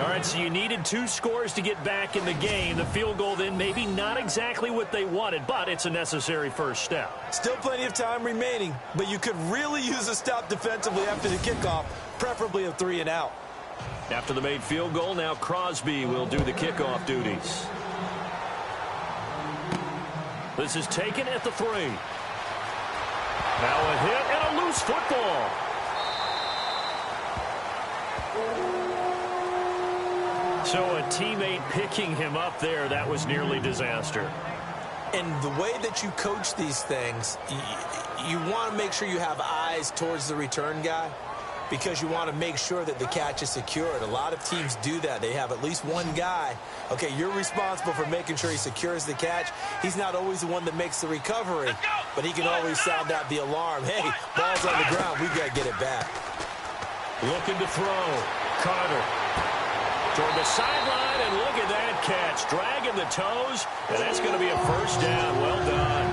All right, so you needed 2 scores to get back in the game. The field goal then maybe not exactly what they wanted, but it's a necessary first step. Still plenty of time remaining, but you could really use a stop defensively after the kickoff, preferably a 3 and out. After the made field goal, now Crosby will do the kickoff duties. This is taken at the 3. Now a hit and a loose football. So a teammate picking him up there, that was nearly disaster. And the way that you coach these things, you want to make sure you have eyes towards the return guy because you want to make sure that the catch is secured. A lot of teams do that. They have at least one guy. Okay, you're responsible for making sure he secures the catch. He's not always the one that makes the recovery, but he can always sound out the alarm. Hey, ball's on the ground. We've got to get it back. Looking to throw. Carter toward the sideline, and look at that catch. Dragging the toes, and that's going to be a first down. Well done.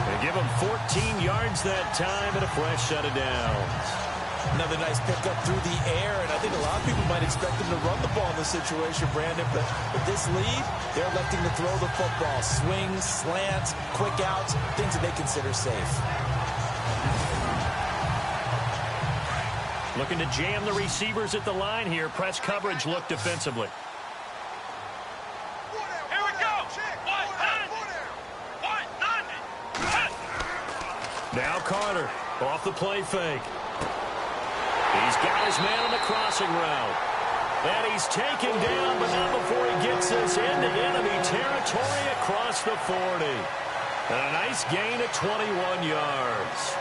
They give him 14 yards that time and a fresh set of downs. Another nice pickup through the air, and I think a lot of people might expect him to run the ball in this situation, Brandon, but with this lead, they're electing to throw the football. Swings, slants, quick outs, things that they consider safe. Looking to jam the receivers at the line here. Press coverage look defensively. Here we go. 190. Now Carter off the play fake. He's got his man on the crossing route. And he's taken down, but not before he gets us into enemy territory across the 40. And a nice gain of 21 yards.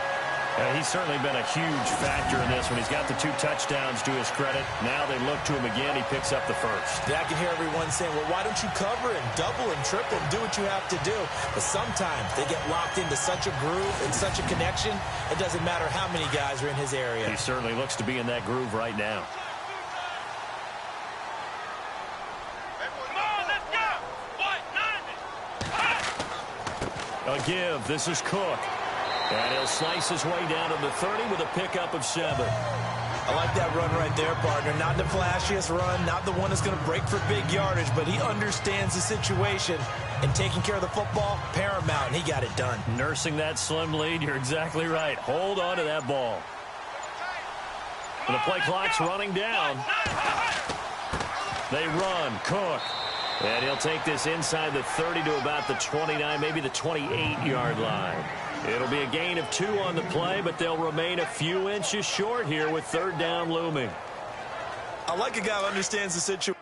He's certainly been a huge factor in this one. He's got the 2 touchdowns to his credit. Now they look to him again. He picks up the first. Yeah, I can hear everyone saying, well, why don't you cover him, double him, triple him, do what you have to do. But sometimes they get locked into such a groove and such a connection, it doesn't matter how many guys are in his area. He certainly looks to be in that groove right now. Come on, let's go. 190. A give. This is Cook. And he'll slice his way down to the 30 with a pickup of 7. I like that run right there, partner. Not the flashiest run, not the one that's going to break for big yardage, but he understands the situation. And taking care of the football, paramount, and he got it done. Nursing that slim lead, you're exactly right. Hold on to that ball. And the play clock's running down. They run. Cook. And he'll take this inside the 30 to about the 29, maybe the 28-yard line. It'll be a gain of 2 on the play, but they'll remain a few inches short here with 3rd down looming. I like a guy who understands the situation.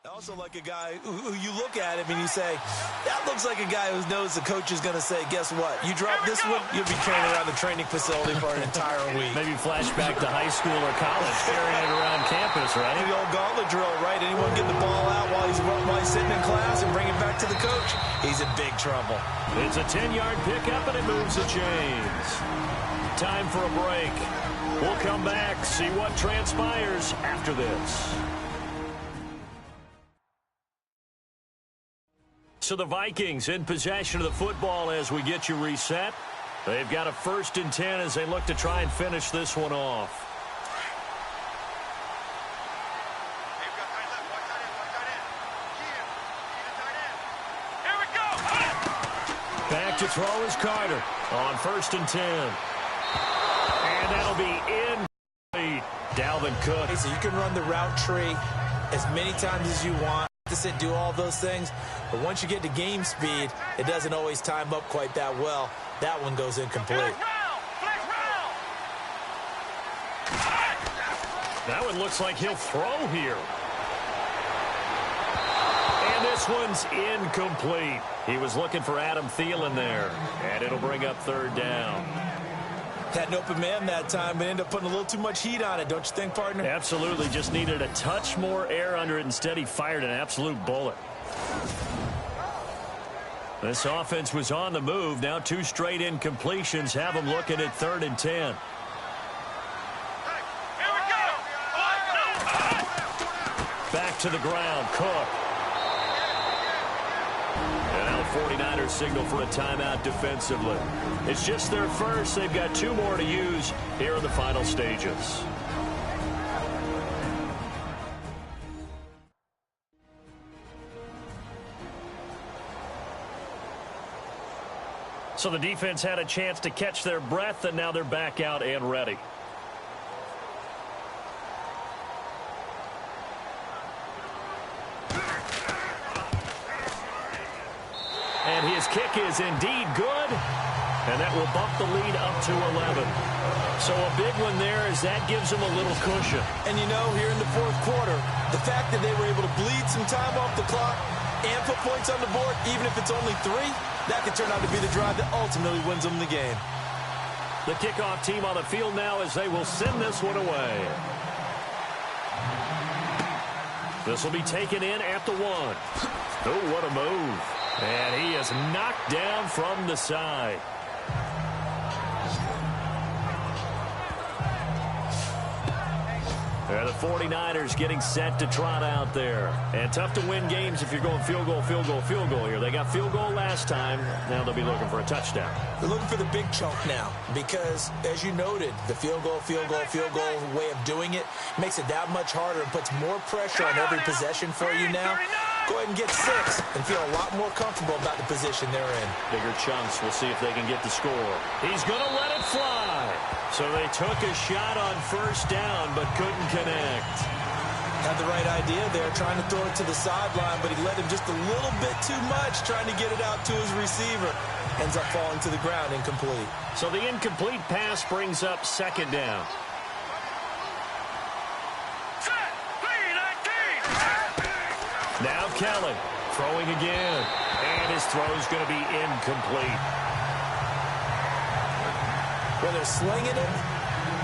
Also like a guy who you look at him and you say, that looks like a guy who knows the coach is going to say, guess what? You drop this one, you'll be training around the training facility for an entire week. Maybe flashback to high school or college, carrying it around campus, right? The old gauntlet drill, right? Anyone get the ball out while he's sitting in class and bring it back to the coach? He's in big trouble. It's a 10-yard pickup, and it moves the chains. Time for a break. We'll come back, see what transpires after this. So the Vikings in possession of the football as we get you reset. They've got a 1st and 10 as they look to try and finish this one off. Here we go. Back to throw is Carter on 1st and 10. And that'll be incomplete. Dalvin Cook. So you can run the route tree as many times as you want. To sit, do all those things, but once you get to game speed, it doesn't always time up quite that well. That one goes incomplete. That one looks like he'll throw here. And this one's incomplete. He was looking for Adam Thielen there, and it'll bring up 3rd down. Had an open man that time, but ended up putting a little too much heat on it, don't you think, partner? Absolutely. Just needed a touch more air under it. Instead, he fired an absolute bullet. This offense was on the move. Now 2 straight incompletions have them looking at 3rd and 10. Here we go. Back to the ground. Cook. And now the 49ers signal for a timeout defensively. It's just their first. They've got 2 more to use here in the final stages. So the defense had a chance to catch their breath, and now they're back out and ready. And his kick is indeed good, and that will bump the lead up to 11. So a big one there as that gives them a little cushion. And you know, here in the 4th quarter, the fact that they were able to bleed some time off the clock and put points on the board, even if it's only 3, that could turn out to be the drive that ultimately wins them the game. The kickoff team on the field now as they will send this one away. This will be taken in at the 1. Oh, what a move. And he is knocked down from the side. And the 49ers getting set to trot out there. And tough to win games if you're going field goal, field goal, field goal here. They got field goal last time. Now they'll be looking for a touchdown. They're looking for the big chunk now because, as you noted, the field goal way of doing it makes it that much harder and puts more pressure on every possession for you now. Go ahead and get 6 and feel a lot more comfortable about the position they're in. Bigger chunks. We'll see if they can get the score. He's going to let it fly. So they took a shot on 1st down but couldn't connect. Had the right idea there, trying to throw it to the sideline, but he let him just a little bit too much, trying to get it out to his receiver. Ends up falling to the ground, incomplete. So the incomplete pass brings up 2nd down. Now Kelly throwing again. And his throw is going to be incomplete. Well, they're slinging it.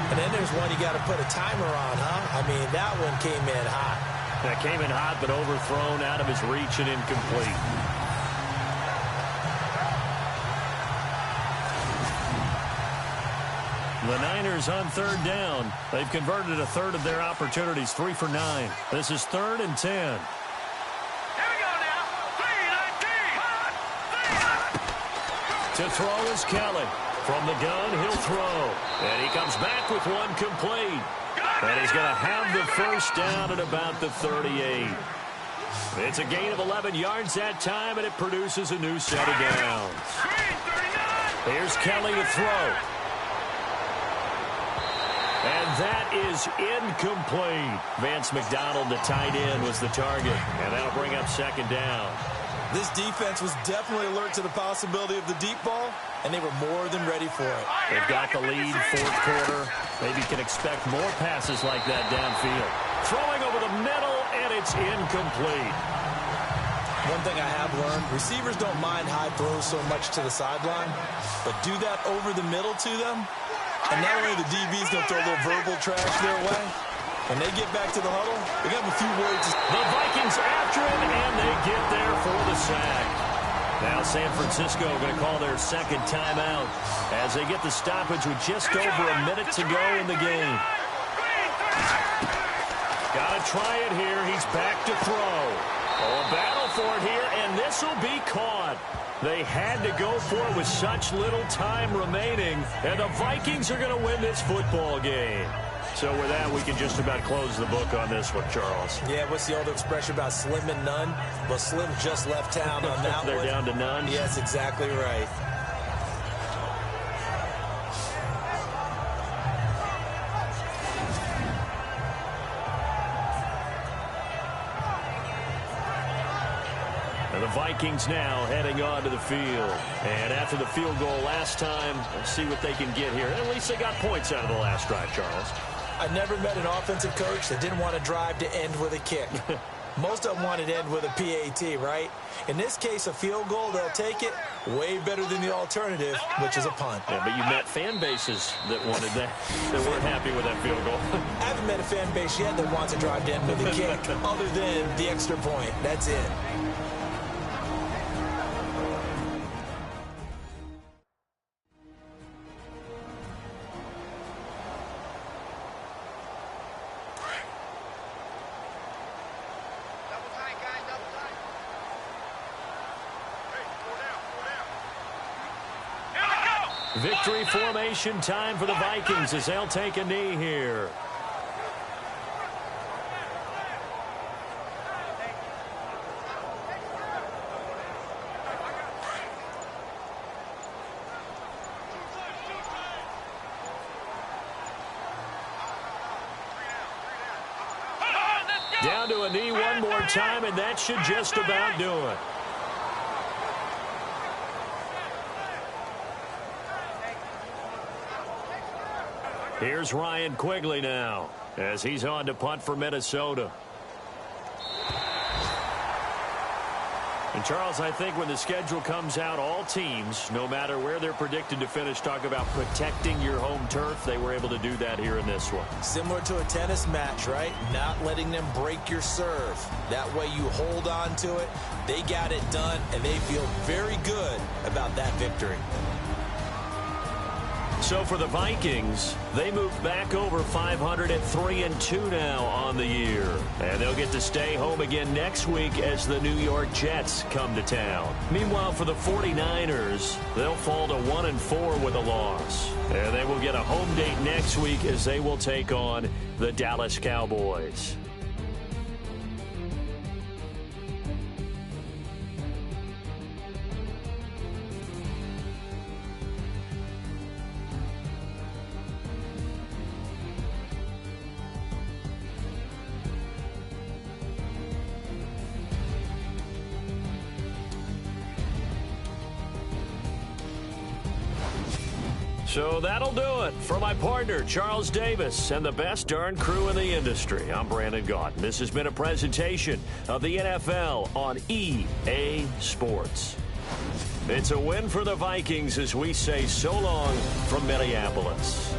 And then there's one you got to put a timer on, huh? I mean, that one came in hot. That came in hot, but overthrown out of his reach and incomplete. The Niners on 3rd down. They've converted a third of their opportunities, 3 for 9. This is 3rd and 10. Here we go now. 3, 19. To throw is Kelly. From the gun, he'll throw. And he comes back with one complete. And he's going to have the 1st down at about the 38. It's a gain of 11 yards that time, and it produces a new set of downs. Here's Kelly to throw. And that is incomplete. Vance McDonald, the tight end, was the target. And that'll bring up 2nd down. This defense was definitely alert to the possibility of the deep ball, and they were more than ready for it. They've got the lead, 4th quarter. Maybe can expect more passes like that downfield. Throwing over the middle, and it's it's incomplete. One thing I have learned, receivers don't mind high throws so much to the sideline, but do that over the middle to them, and not only the DB's going to throw a little verbal trash their way, when they get back to the huddle, they got a few words. The Vikings after him, and they get there for the sack. Now San Francisco going to call their second timeout as they get the stoppage with just over a minute to go in the game. Got to try it here. He's back to throw. Oh, a battle for it here, and this will be caught. They had to go for it with such little time remaining, and the Vikings are going to win this football game. So with that, we can just about close the book on this one, Charles. Yeah, what's the old expression about slim and none? Well, Slim just left town on that one. They're down to none? Yes, exactly right. And the Vikings now heading on to the field. And after the field goal last time, let's see what they can get here. At least they got points out of the last drive, Charles. I never met an offensive coach that didn't want to drive to end with a kick. Most of them wanted to end with a PAT, right? In this case, a field goal, they'll take it way better than the alternative, which is a punt. Yeah, but you met fan bases that wanted that, that weren't happy with that field goal. I haven't met a fan base yet that wants to drive to end with a kick, other than the extra point. That's it. Victory formation time for the Vikings as they'll take a knee here. Down to a knee one more time, and that should just about do it. Here's Ryan Quigley now as he's on to punt for Minnesota. And, Charles, I think when the schedule comes out, all teams, no matter where they're predicted to finish, talk about protecting your home turf. They were able to do that here in this one. Similar to a tennis match, right? Not letting them break your serve. That way you hold on to it. They got it done, and they feel very good about that victory. So for the Vikings, they moved back over 500 at 3-2 now on the year. And they'll get to stay home again next week as the New York Jets come to town. Meanwhile, for the 49ers, they'll fall to 1-4 with a loss. And they will get a home date next week as they will take on the Dallas Cowboys. So that'll do it for my partner, Charles Davis, and the best darn crew in the industry. I'm Brandon Gaudin. This has been a presentation of the NFL on EA Sports. It's a win for the Vikings as we say so long from Minneapolis.